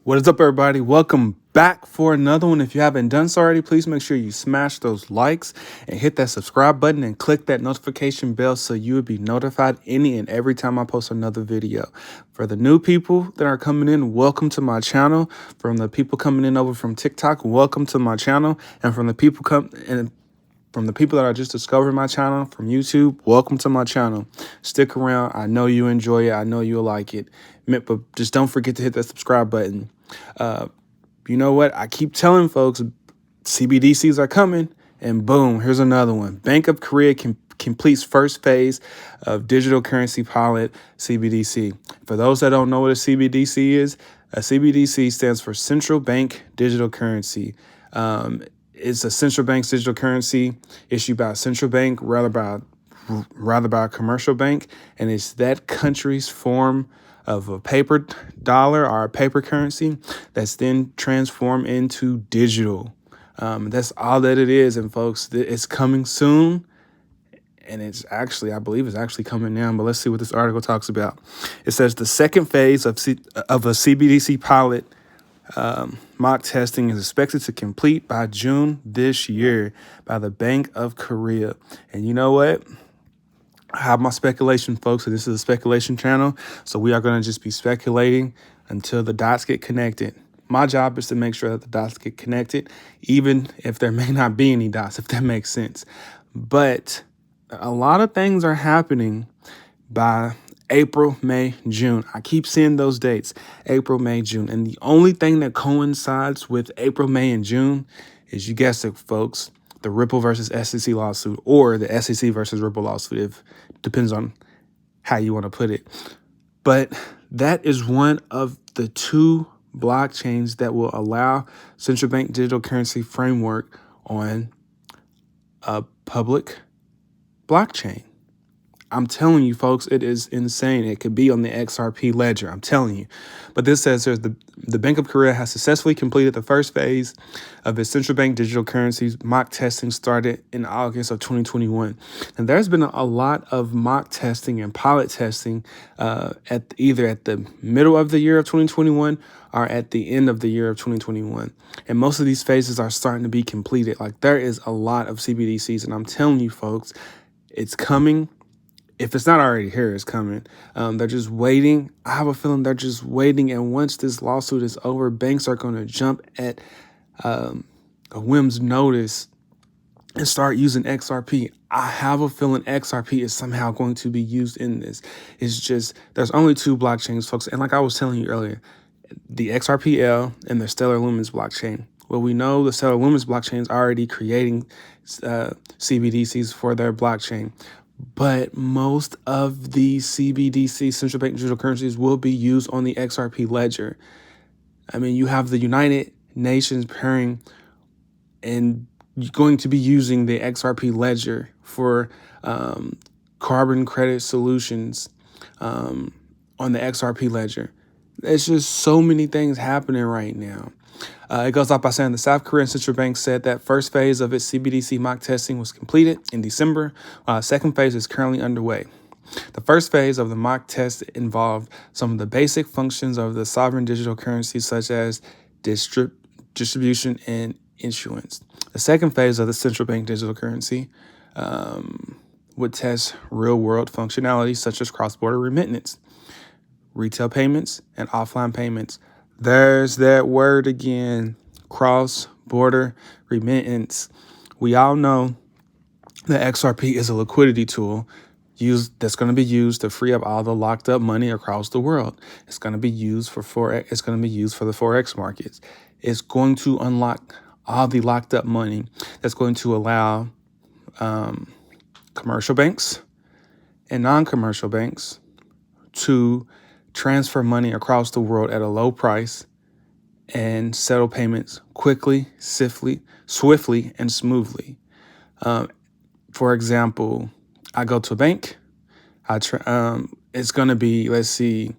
What is up, everybody? Welcome back for another one. If you haven't done so already, please make sure you smash those likes and hit that subscribe button and click that notification bell so you would be notified any and every time I post another video. For the new people that are coming in, welcome to my channel. From the people coming in over from TikTok, welcome to my channel. And from the people that are just discovering my channel from YouTube, welcome to my channel. Stick around. I know you enjoy it. I know you'll like it. But just don't forget to hit that subscribe button. You know what? I keep telling folks CBDCs are coming, and boom, here's another one. Bank of Korea completes first phase of digital currency pilot, CBDC. For those that don't know what a CBDC is, a CBDC stands for Central Bank Digital Currency. It's a central bank's digital currency issued by a central bank, rather by a commercial bank, and it's that country's form of a paper dollar or a paper currency that's then transformed into digital. That's all that it is. And folks, it's coming soon. And I believe it's actually coming now, but let's see what this article talks about. It says the second phase of a CBDC pilot mock testing is expected to complete by June this year by the Bank of Korea. And you know what? I have my speculation, folks, and this is a speculation channel, so we are going to just be speculating until the dots get connected. My job is to make sure that the dots get connected, even if there may not be any dots, if that makes sense. But a lot of things are happening by April, May, June. I keep seeing those dates, April, May, June. And the only thing that coincides with April, May, and June is, you guessed it, folks, the Ripple versus SEC lawsuit, or the SEC versus Ripple lawsuit, if depends on how you want to put it. But that is one of the two blockchains that will allow central bank digital currency framework on a public blockchain. I'm telling you, folks, it is insane. It could be on the XRP ledger. I'm telling you. But this says the Bank of Korea has successfully completed the first phase of its central bank digital currencies. Mock testing started in August of 2021. And there's been a lot of mock testing and pilot testing either at the middle of the year of 2021 or at the end of the year of 2021. And most of these phases are starting to be completed. Like, there is a lot of CBDCs. And I'm telling you, folks, it's coming. If it's not already here, it's coming. They're just waiting. I have a feeling they're just waiting. And once this lawsuit is over, banks are going to jump at a whim's notice and start using XRP. I have a feeling XRP is somehow going to be used in this. It's just, there's only two blockchains, folks. And like I was telling you earlier, the XRPL and the Stellar Lumens blockchain. Well, we know the Stellar Lumens blockchain is already creating CBDCs for their blockchain. But most of the CBDC, central bank digital currencies, will be used on the XRP ledger. I mean, you have the United Nations pairing and going to be using the XRP ledger for carbon credit solutions on the XRP ledger. There's just so many things happening right now. It goes off by saying the South Korean Central Bank said that first phase of its CBDC mock testing was completed in December, while the second phase is currently underway. The first phase of the mock test involved some of the basic functions of the sovereign digital currency, such as distribution and issuance. The second phase of the central bank digital currency would test real-world functionality, such as cross-border remittance, retail payments, and offline payments. There's that word again, cross-border remittance. We all know that XRP is a liquidity tool that's going to be used to free up all the locked up money across the world. It's going to be used for Forex. It's going to be used for the Forex markets. It's going to unlock all the locked up money. That's going to allow commercial banks and non-commercial banks to transfer money across the world at a low price and settle payments quickly, swiftly, and smoothly. For example, I go to a bank. It's going to be, let's see,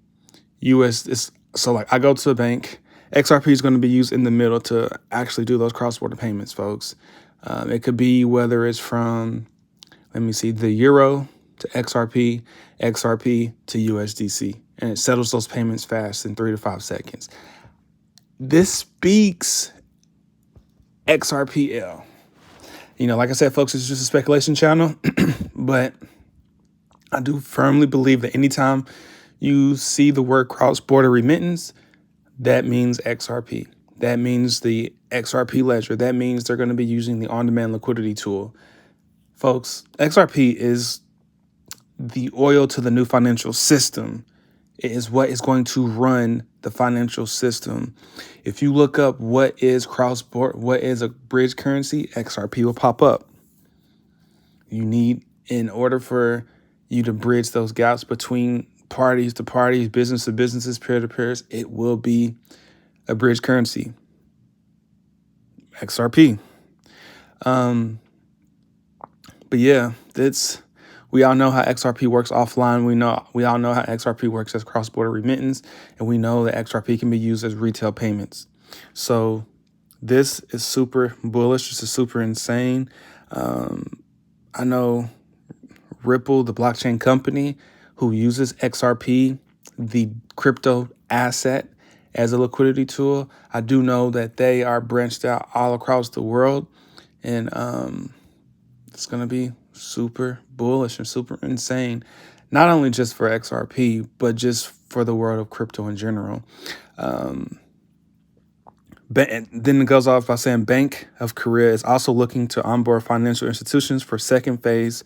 US. So like I go to a bank. XRP is going to be used in the middle to actually do those cross-border payments, folks. It could be whether it's from, let me see, the euro to XRP, XRP to USDC. And it settles those payments fast in 3 to 5 seconds. this speaks XRPL. Like I said, folks, it's just a speculation channel, but I do firmly believe that anytime you see the word cross-border remittance, that means XRP. That means the XRP ledger. That means they're going to be using the on-demand liquidity tool. Folks, XRP is the oil to the new financial system. It is what is going to run the financial system. If you look up what is cross-border, what is a bridge currency, XRP will pop up. In order for you to bridge those gaps between parties to parties, business to businesses, peer to peers, it will be a bridge currency, XRP. But yeah, we all know how XRP works offline. We all know how XRP works as cross-border remittance, and we know that XRP can be used as retail payments. So this is super bullish. This is super insane. I know Ripple, the blockchain company who uses XRP, the crypto asset, as a liquidity tool. I do know that they are branched out all across the world, and it's going to be super bullish and super insane, not only just for XRP, but just for the world of crypto in general. Then it goes off by saying Bank of Korea is also looking to onboard financial institutions for second phase,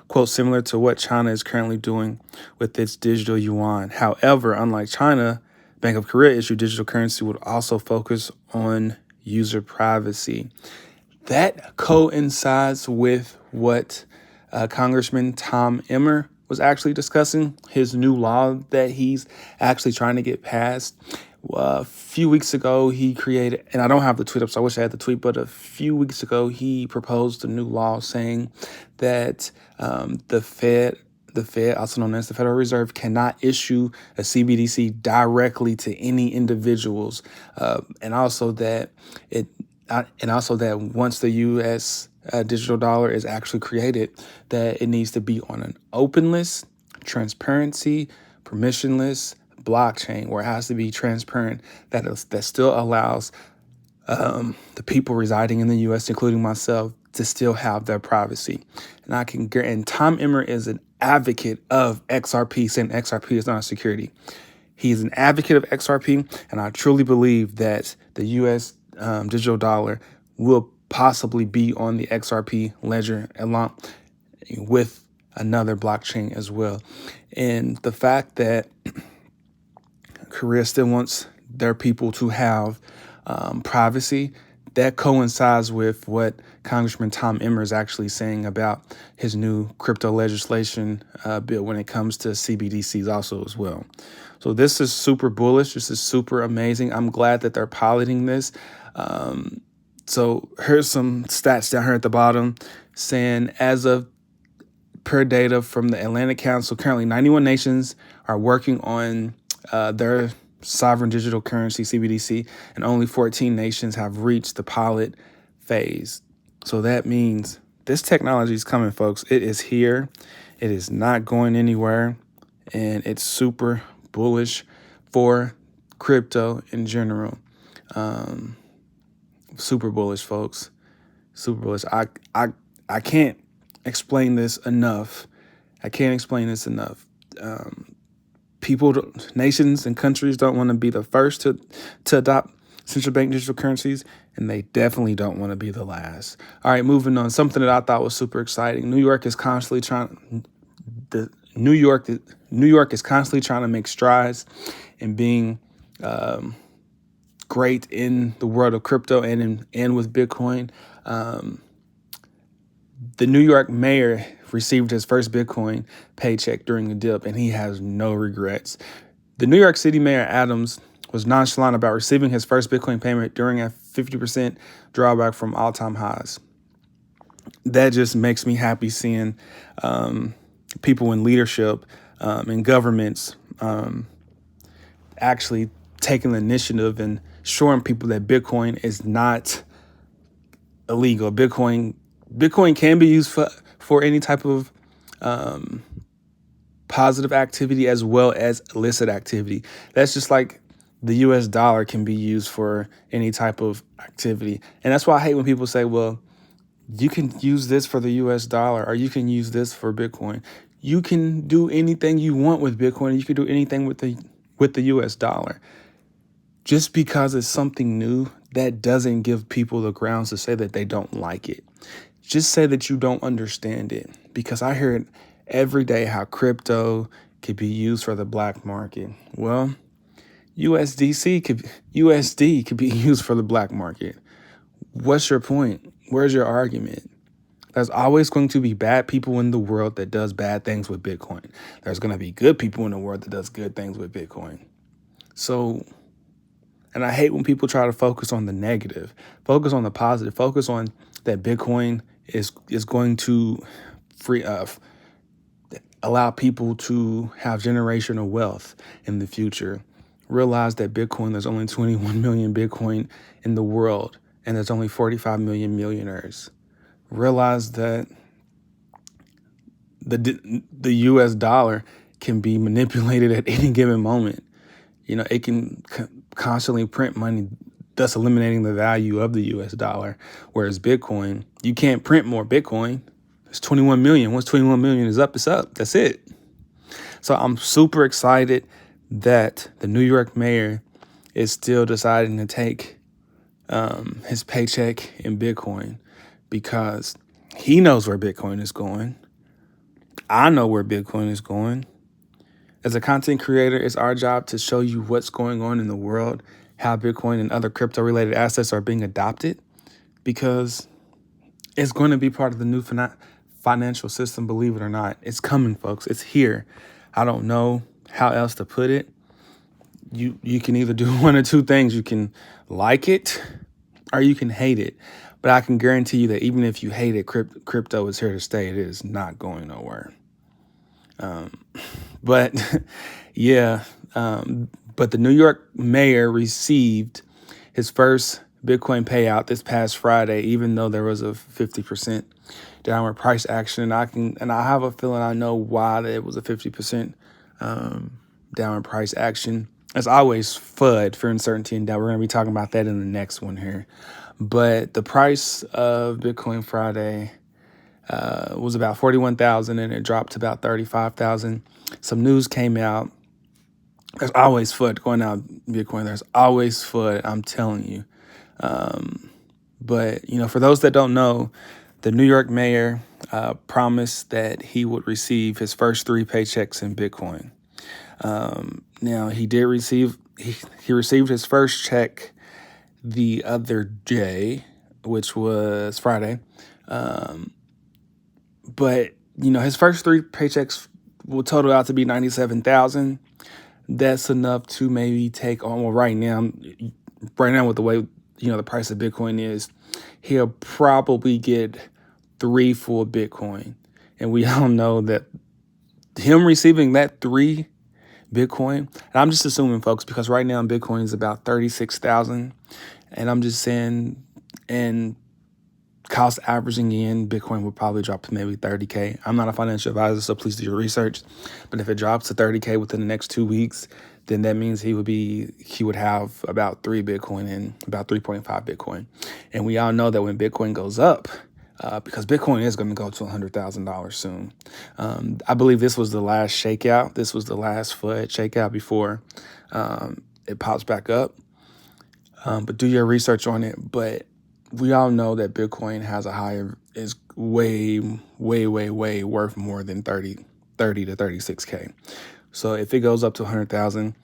quote, similar to what China is currently doing with its digital yuan. However, unlike China, Bank of Korea issued digital currency would also focus on user privacy. That coincides with what Congressman Tom Emmer was actually discussing, his new law that he's actually trying to get passed. A few weeks ago, he created, and I don't have the tweet up, so I wish I had the tweet, but a few weeks ago, he proposed a new law saying that the Fed, also known as the Federal Reserve, cannot issue a CBDC directly to any individuals, and also that once the U.S. Digital dollar is actually created, that it needs to be on an openless, transparency, permissionless blockchain, where it has to be transparent, that still allows the people residing in the U.S., including myself, to still have their privacy. And Tom Emmer is an advocate of XRP, saying XRP is not a security. He is an advocate of XRP, and I truly believe that the U.S. Digital dollar will possibly be on the XRP ledger along with another blockchain as well. And the fact that Korea still wants their people to have privacy, that coincides with what Congressman Tom Emmer is actually saying about his new crypto legislation bill when it comes to CBDCs also as well. So this is super bullish. This is super amazing. I'm glad that they're piloting this. So here's some stats down here at the bottom saying, as of per data from the Atlantic Council, currently 91 nations are working on their sovereign digital currency, CBDC, and only 14 nations have reached the pilot phase. So that means this technology is coming, folks. It is here. It is not going anywhere. And it's super bullish for crypto in general. Super bullish, folks. Super bullish. I can't explain this enough. Nations and countries don't want to be the first to adopt central bank digital currencies, and they definitely don't want to be the last. All right, moving on. Something that I thought was super exciting. New York is constantly trying to make strides in being great in the world of crypto and with Bitcoin. The New York mayor received his first Bitcoin paycheck during the dip, and he has no regrets. The New York City Mayor Adams was nonchalant about receiving his first Bitcoin payment during a 50% drawback from all-time highs. That just makes me happy seeing people in leadership and governments actually taking the initiative and showing people that Bitcoin is not illegal. Bitcoin can be used for any type of positive activity as well as illicit activity. That's just like the US dollar can be used for any type of activity. And that's why I hate when people say, well, you can use this for the US dollar or you can use this for Bitcoin. You can do anything you want with Bitcoin. You can do anything with the US dollar. Just because it's something new, that doesn't give people the grounds to say that they don't like it. Just say that you don't understand it, because I hear it every day how crypto could be used for the black market. Well, USD could be used for the black market. What's your point? Where's your argument? There's always going to be bad people in the world that does bad things with Bitcoin. There's going to be good people in the world that does good things with Bitcoin. So, and I hate when people try to focus on the negative, focus on the positive, focus on that Bitcoin is going to allow people to have generational wealth in the future. Realize that Bitcoin, there's only 21 million Bitcoin in the world, and there's only 45 million millionaires. Realize that the US dollar can be manipulated at any given moment. You know, it can constantly print money, thus eliminating the value of the US dollar. Whereas Bitcoin, you can't print more Bitcoin. It's 21 million. Once 21 million is up, it's up. That's it. So I'm super excited that the New York mayor is still deciding to take his paycheck in Bitcoin, because he knows where Bitcoin is going. I know where Bitcoin is going. As a content creator, it's our job to show you what's going on in the world, how Bitcoin and other crypto-related assets are being adopted, because it's going to be part of the new financial system, believe it or not. It's coming, folks. It's here. I don't know how else to put it. You can either do one or two things. You can like it or you can hate it. But I can guarantee you that even if you hate it, crypto is here to stay. It is not going nowhere. But yeah, but the New York mayor received his first Bitcoin payout this past Friday, even though there was a 50% downward price action. And I have a feeling I know why it was a 50% downward price action. As always, FUD, fear, uncertainty, and doubt. We're going to be talking about that in the next one here. But the price of Bitcoin Friday was about 41,000, and it dropped to about 35,000. Some news came out. There's always FUD going out Bitcoin. There's always FUD, I'm telling you. But, you know, for those that don't know, the New York mayor promised that he would receive his first 3 paychecks in Bitcoin. Now, he received his first check the other day, which was Friday. But, you know, his first 3 paychecks will total out to be 97,000. That's enough to maybe take on, well, right now with the way, you know, the price of Bitcoin is, he'll probably get 3 full Bitcoin. And we all know that him receiving that 3 Bitcoin, and I'm just assuming, folks, because right now Bitcoin is about 36,000, and I'm just saying, and cost averaging in, Bitcoin would probably drop to maybe 30K. I'm not a financial advisor, so please do your research. But if it drops to 30K within the next 2 weeks, then that means he would have about 3 Bitcoin and about 3.5 Bitcoin. And we all know that when Bitcoin goes up, because Bitcoin is going to go to $100,000 soon. I believe this was the last shakeout. This was the last FUD shakeout before it pops back up. But do your research on it. But we all know that Bitcoin is way worth more than 30 to 36K. So if it goes up to 100,000,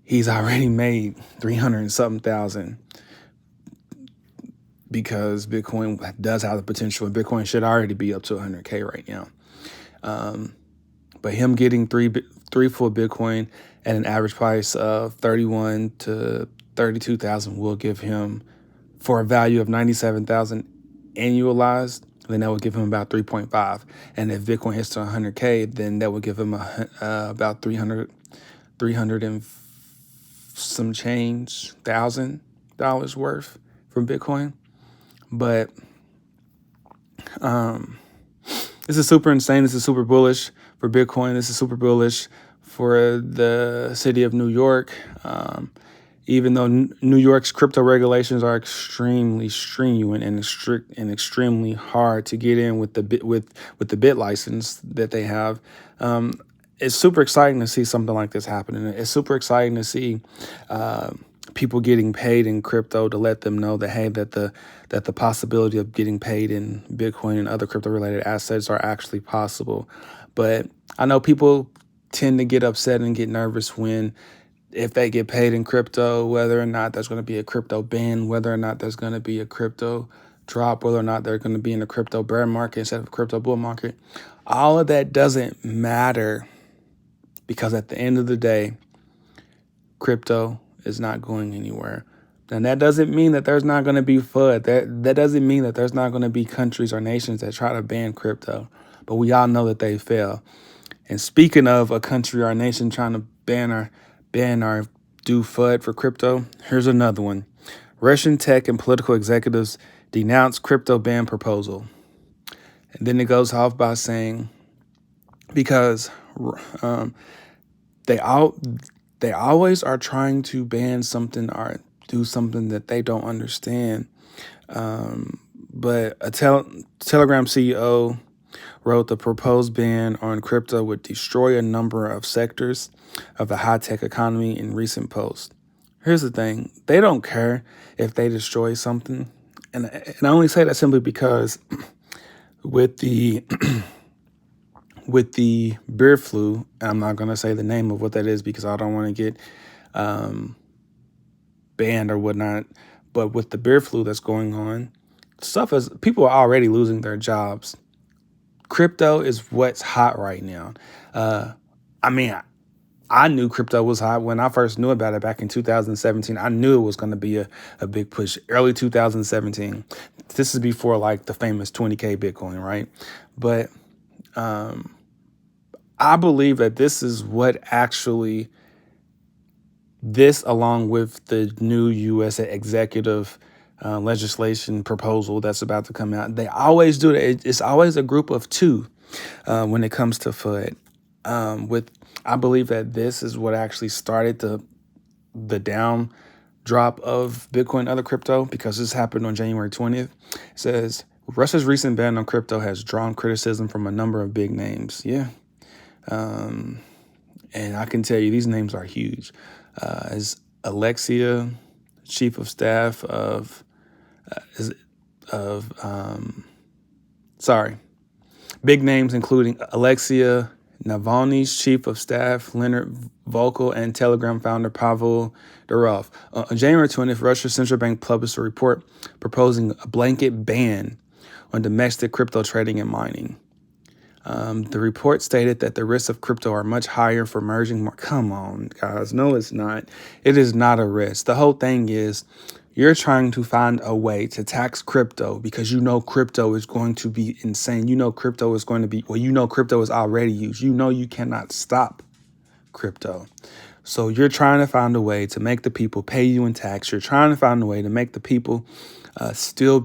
he's already made 300 and something thousand, because Bitcoin does have the potential, and Bitcoin should already be up to 100K right now. But him getting three full Bitcoin at an average price of 31 to 32,000 will give him, for a value of 97,000 annualized, then that would give him about 3.5. And if Bitcoin hits to 100K, then that would give him about 300 and some change $1,000 worth from Bitcoin. But this is super insane. This is super bullish for Bitcoin. This is super bullish for the city of New York. even though New York's crypto regulations are extremely stringent and strict and extremely hard to get in with the bit license that they have. It's super exciting to see something like this happening. It's super exciting to see people getting paid in crypto, to let them know that, hey, that the possibility of getting paid in Bitcoin and other crypto related assets are actually possible. But I know people tend to get upset and get nervous if they get paid in crypto, whether or not there's going to be a crypto ban, whether or not there's going to be a crypto drop, whether or not they're going to be in a crypto bear market instead of a crypto bull market. All of that doesn't matter, because at the end of the day, crypto is not going anywhere. And that doesn't mean that there's not going to be FUD. That doesn't mean that there's not going to be countries or nations that try to ban crypto. But we all know that they fail. And speaking of a country or a nation trying to ban or do FUD for crypto, here's another one. Russian tech and political executives denounce crypto ban proposal. And then it goes off by saying, because they always are trying to ban something or do something that they don't understand. But a Telegram CEO wrote the proposed ban on crypto would destroy a number of sectors of the high-tech economy in recent posts. Here's the thing. They don't care if they destroy something. And I only say that simply because with the beer flu, and I'm not going to say the name of what that is because I don't want to get banned or whatnot, but with the beer flu that's going on, people are already losing their jobs. Crypto is what's hot right now. I knew crypto was hot when I first knew about it back in 2017. I knew it was going to be a big push. Early 2017. This is before like the famous 20K Bitcoin, right? But I believe that this is what actually, this along with the new U.S. executive legislation proposal that's about to come out, they always do that. It's always a group of two when it comes to FUD. I believe that this is what actually started the down drop of Bitcoin and other crypto, because this happened on January 20th. It says, Russia's recent ban on crypto has drawn criticism from a number of big names. Yeah. And I can tell you these names are huge. As Alexia, chief of staff of big names including Alexia Navalny's chief of staff, Leonard Volkel, and Telegram founder Pavel Durov. On January 20th, Russia's central bank published a report proposing a blanket ban on domestic crypto trading and mining. The report stated that the risks of crypto are much higher for emerging markets. Come on, guys. No, it's not. It is not a risk. The whole thing is you're trying to find a way to tax crypto because you know crypto is going to be insane. You know crypto is going to be, well, you know crypto is already used. You know you cannot stop crypto. So you're trying to find a way to make the people pay you in tax. You're trying to find a way to make the people still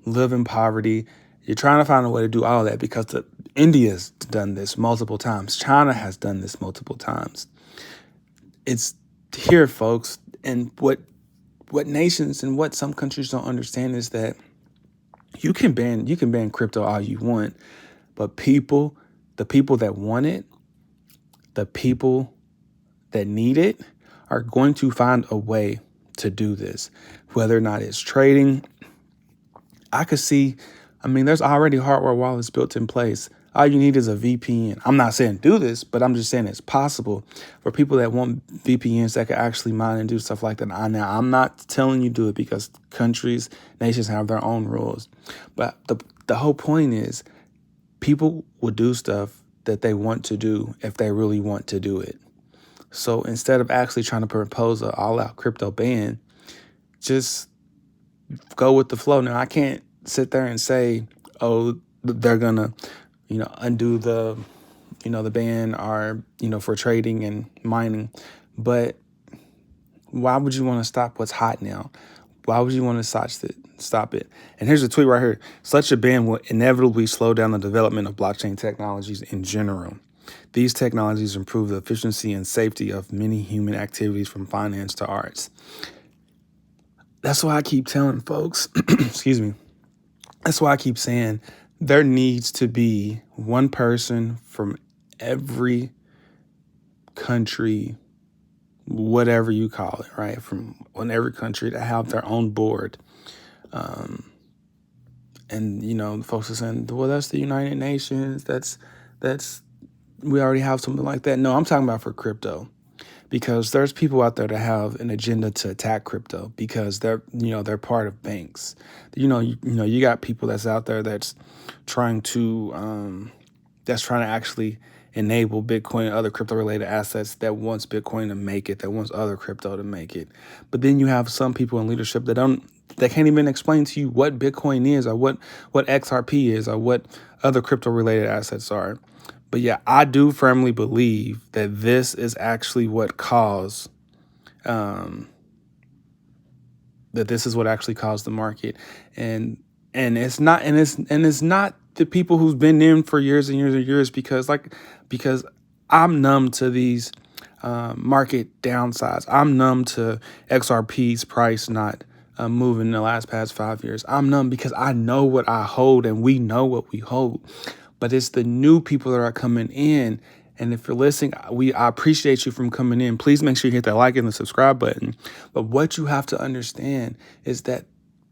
live in poverty. You're trying to find a way to do all of that because India's done this multiple times. China has done this multiple times. It's here, folks. And what nations and what some countries don't understand is that you can ban crypto all you want, but the people that want it, the people that need it are going to find a way to do this, whether or not it's trading. There's already hardware wallets built in place. All you need is a VPN. I'm not saying do this, but I'm just saying it's possible for people that want VPNs that can actually mine and do stuff like that. Now, I'm not telling you do it because countries, nations have their own rules. But the whole point is people will do stuff that they want to do if they really want to do it. So instead of actually trying to propose an all-out crypto ban, just go with the flow. Now, I can't sit there and say, oh, they're going to undo the ban or, for trading and mining. But why would you want to stop what's hot now? Why would you want to stop it? And here's a tweet right here. Such a ban will inevitably slow down the development of blockchain technologies in general. These technologies improve the efficiency and safety of many human activities from finance to arts. That's why I keep telling folks, excuse me, that's why I keep saying there needs to be one person from every country, whatever you call it, right? From on every country to have their own board. And, you know, the folks are saying, well, that's the United Nations. That's we already have something like that. No, I'm talking about for crypto, because there's people out there that have an agenda to attack crypto because they're part of banks. You got people that's out there that's trying to actually enable Bitcoin and other crypto related assets, that wants Bitcoin to make it, that wants other crypto to make it. But then you have some people in leadership that can't even explain to you what Bitcoin is, or what XRP is, or what other crypto related assets are. But yeah, I do firmly believe that this is actually what caused the market, and it's not the people who's been in for years and years and years, because I'm numb to these market downsides. I'm numb to XRP's price not moving in the past 5 years. I'm numb because I know what I hold, and we know what we hold. But it's the new people that are coming in. And if you're listening, I appreciate you from coming in. Please make sure you hit that like and the subscribe button. But what you have to understand is that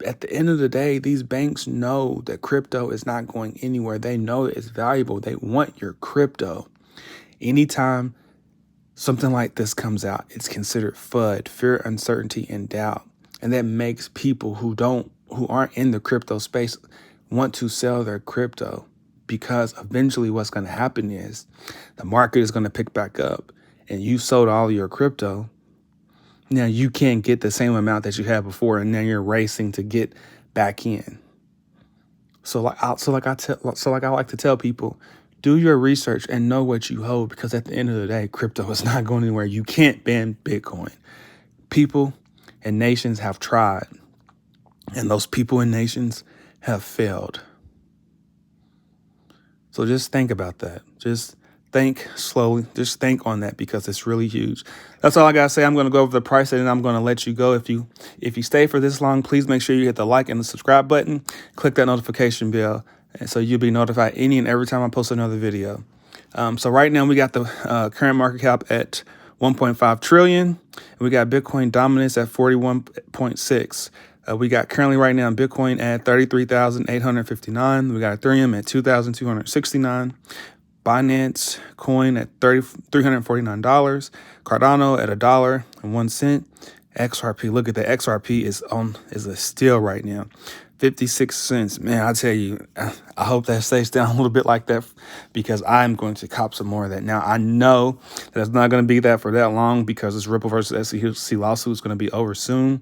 at the end of the day, these banks know that crypto is not going anywhere. They know it's valuable. They want your crypto. Anytime something like this comes out, it's considered FUD, fear, uncertainty, and doubt. And that makes people who aren't in the crypto space want to sell their crypto, because eventually what's going to happen is the market is going to pick back up, and you sold all your crypto. Now you can't get the same amount that you had before, and now you're racing to get back in. So like I like to tell people, do your research and know what you hold, because at the end of the day, crypto is not going anywhere. You can't ban Bitcoin. People and nations have tried, and those people and nations have failed. So just think about that. Just think slowly. Just think on that, because it's really huge. That's all I gotta say. I'm gonna go over the price, and then I'm gonna let you go. If you stay for this long, please make sure you hit the like and the subscribe button. Click that notification bell, and so you'll be notified any and every time I post another video. So right now we got the current market cap at 1.5 trillion. And we got Bitcoin dominance at 41.6. We got currently right now Bitcoin at 33,859. We got Ethereum at 2,269. Binance coin at $349. Cardano at $1.01. XRP, look at that. XRP is a steal right now. 56 cents. Man, I tell you, I hope that stays down a little bit like that, because I'm going to cop some more of that. Now, I know that it's not going to be that for that long, because this Ripple versus SEC lawsuit is going to be over soon.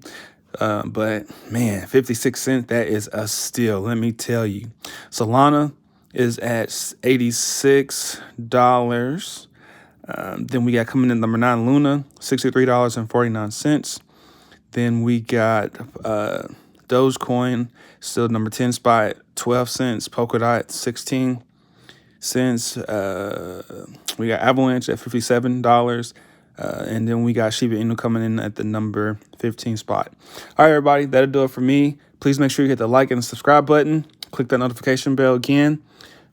But man, 56 cents, that is a steal, let me tell you. Solana is at $86. Then we got coming in number 9, Luna, $63.49. Then we got Dogecoin, still number 10 spot, 12 cents. Polkadot, 16 cents. We got Avalanche at $57. And then we got Shiba Inu coming in at the number 15 spot. All right, everybody, that'll do it for me. Please make sure you hit the like and the subscribe button. Click that notification bell again.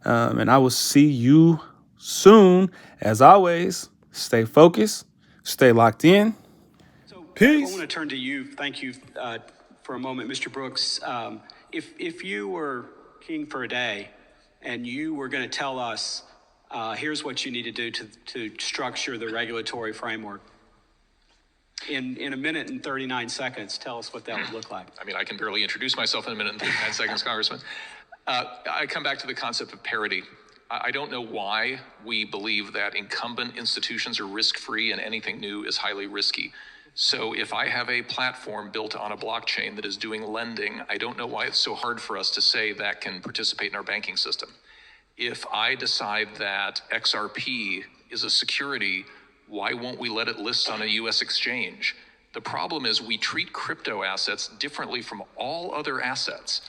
And I will see you soon. As always, stay focused, stay locked in. So Peace. I want to turn to you. Thank you for a moment, Mr. Brooks. If you were king for a day and you were going to tell us, here's what you need to do to structure the regulatory framework, in a minute and 39 seconds, tell us what that would look like. I mean, I can barely introduce myself in a minute and 39 seconds, Congressman. I come back to the concept of parity. I don't know why we believe that incumbent institutions are risk-free and anything new is highly risky. So if I have a platform built on a blockchain that is doing lending, I don't know why it's so hard for us to say that can participate in our banking system. If I decide that XRP is a security, why won't we let it list on a US exchange? The problem is we treat crypto assets differently from all other assets.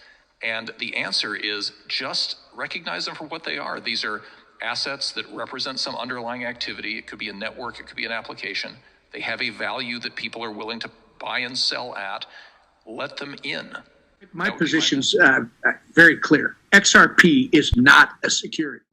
And the answer is just recognize them for what they are. These are assets that represent some underlying activity. It could be a network, it could be an application. They have a value that people are willing to buy and sell at. Let them in. My position's very clear. XRP is not a security.